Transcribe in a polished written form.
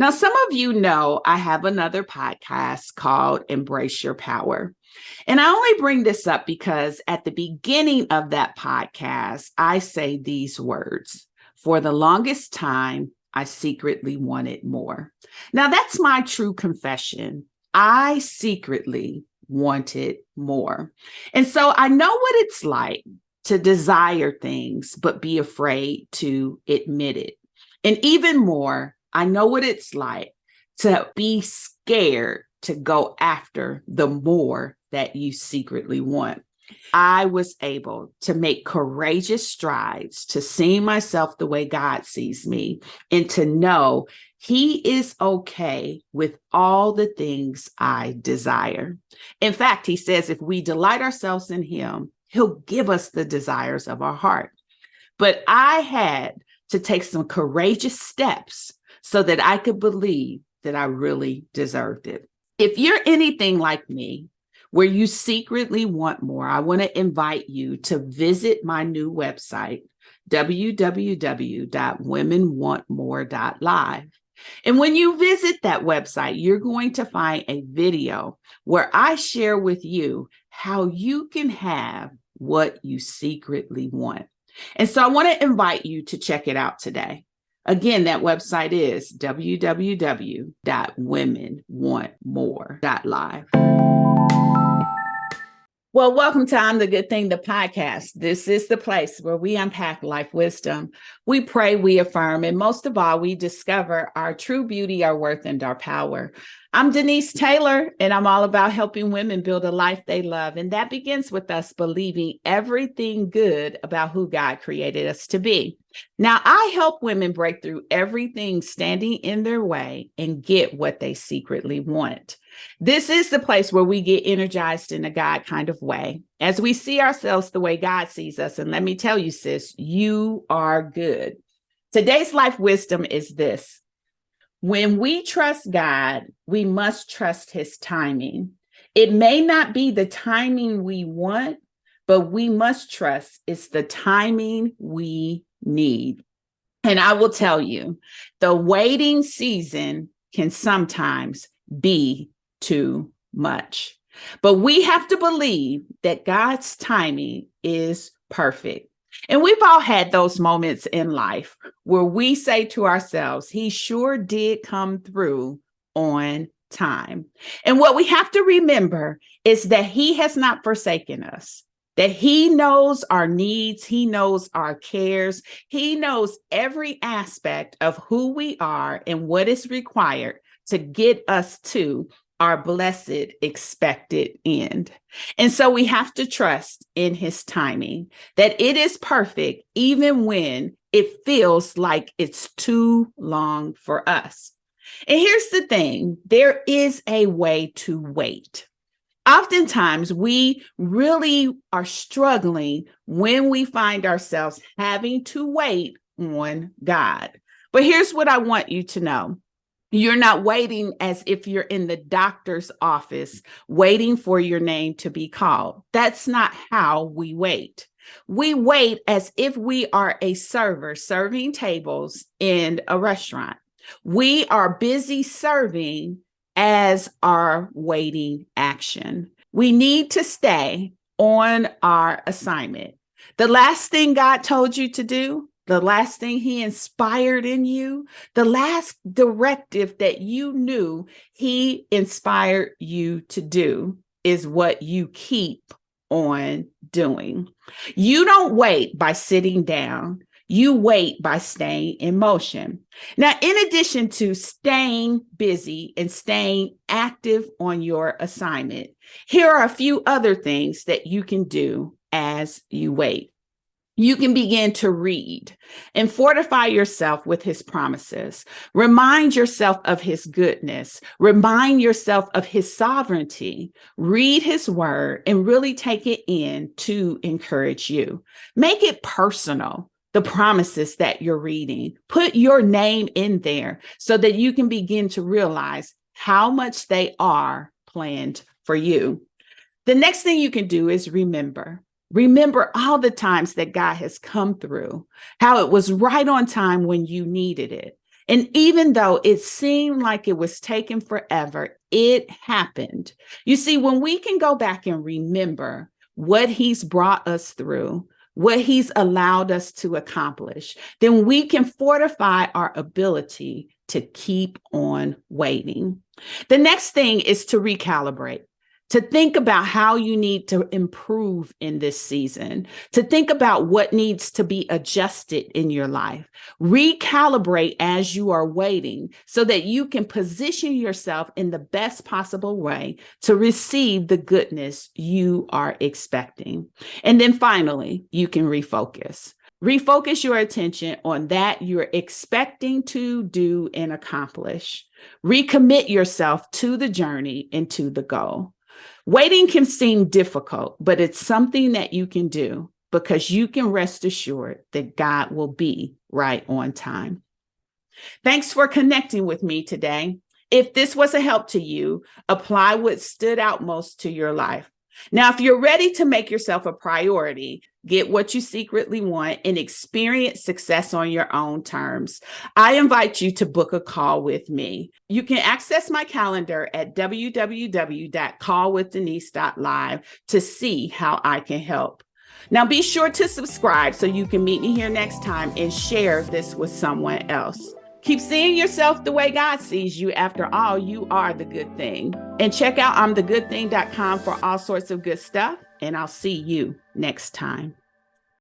Now, some of you know I have another podcast called Embrace Your Power. And I only bring this up because at the beginning of that podcast, I say these words: for the longest time, I secretly wanted more. Now, that's my true confession. I secretly wanted more. And so I know what it's like to desire things, but be afraid to admit it. And even more, I know what it's like to be scared to go after the more that you secretly want. I was able to make courageous strides to see myself the way God sees me and to know He is okay with all the things I desire. In fact, He says if we delight ourselves in Him, He'll give us the desires of our heart. But I had to take some courageous steps so that I could believe that I really deserved it. If you're anything like me, where you secretly want more, I want to invite you to visit my new website, www.womenwantmore.live. And when you visit that website, you're going to find a video where I share with you how you can have what you secretly want. And so I want to invite you to check it out today. Again, that website is www.womenwantmore.live. Well, welcome to I'm the Good Thing, the podcast. This is the place where we unpack life wisdom. We pray, we affirm, and most of all, we discover our true beauty, our worth, and our power. I'm Denise Taylor, and I'm all about helping women build a life they love. And that begins with us believing everything good about who God created us to be. Now, I help women break through everything standing in their way and get what they secretly want. This is the place where we get energized in a God kind of way, as we see ourselves the way God sees us. And let me tell you, sis, you are good. Today's life wisdom is this: when we trust God, we must trust His timing. It may not be the timing we want, but we must trust it's the timing we need. And I will tell you, the waiting season can sometimes be too much. But we have to believe that God's timing is perfect. And we've all had those moments in life where we say to ourselves, He sure did come through on time. And what we have to remember is that He has not forsaken us, that He knows our needs, He knows our cares, He knows every aspect of who we are and what is required to get us to our blessed expected end. And so we have to trust in His timing, that it is perfect, even when it feels like it's too long for us. And here's the thing, there is a way to wait. Oftentimes, we really are struggling when we find ourselves having to wait on God. But here's what I want you to know. You're not waiting as if you're in the doctor's office waiting for your name to be called. That's not how we wait. We wait as if we are a server serving tables in a restaurant. We are busy serving as our waiting action. We need to stay on our assignment. The last thing God told you to do, the last thing He inspired in you, the last directive that you knew He inspired you to do is what you keep on doing. You don't wait by sitting down. You wait by staying in motion. Now, in addition to staying busy and staying active on your assignment, here are a few other things that you can do as you wait. You can begin to read and fortify yourself with His promises. Remind yourself of His goodness. Remind yourself of His sovereignty. Read His word and really take it in to encourage you. Make it personal, the promises that you're reading. Put your name in there so that you can begin to realize how much they are planned for you. The next thing you can do is remember. Remember all the times that God has come through, how it was right on time when you needed it. And even though it seemed like it was taking forever, it happened. You see, when we can go back and remember what he's brought us through, what he's allowed us to accomplish, then we can fortify our ability to keep on waiting. The next thing is to recalibrate, to think about how you need to improve in this season, to think about what needs to be adjusted in your life. Recalibrate as you are waiting so that you can position yourself in the best possible way to receive the goodness you are expecting. And then finally, you can refocus. Refocus your attention on that you're expecting to do and accomplish. Recommit yourself to the journey and to the goal. Waiting can seem difficult, but it's something that you can do because you can rest assured that God will be right on time. Thanks for connecting with me today. If this was a help to you, apply what stood out most to your life. Now, if you're ready to make yourself a priority, get what you secretly want, and experience success on your own terms, I invite you to book a call with me. You can access my calendar at www.callwithdenise.live to see how I can help. Now, be sure to subscribe so you can meet me here next time and share this with someone else. Keep seeing yourself the way God sees you. After all, you are the good thing. And check out I'mTheGoodThing.com for all sorts of good stuff. And I'll see you next time.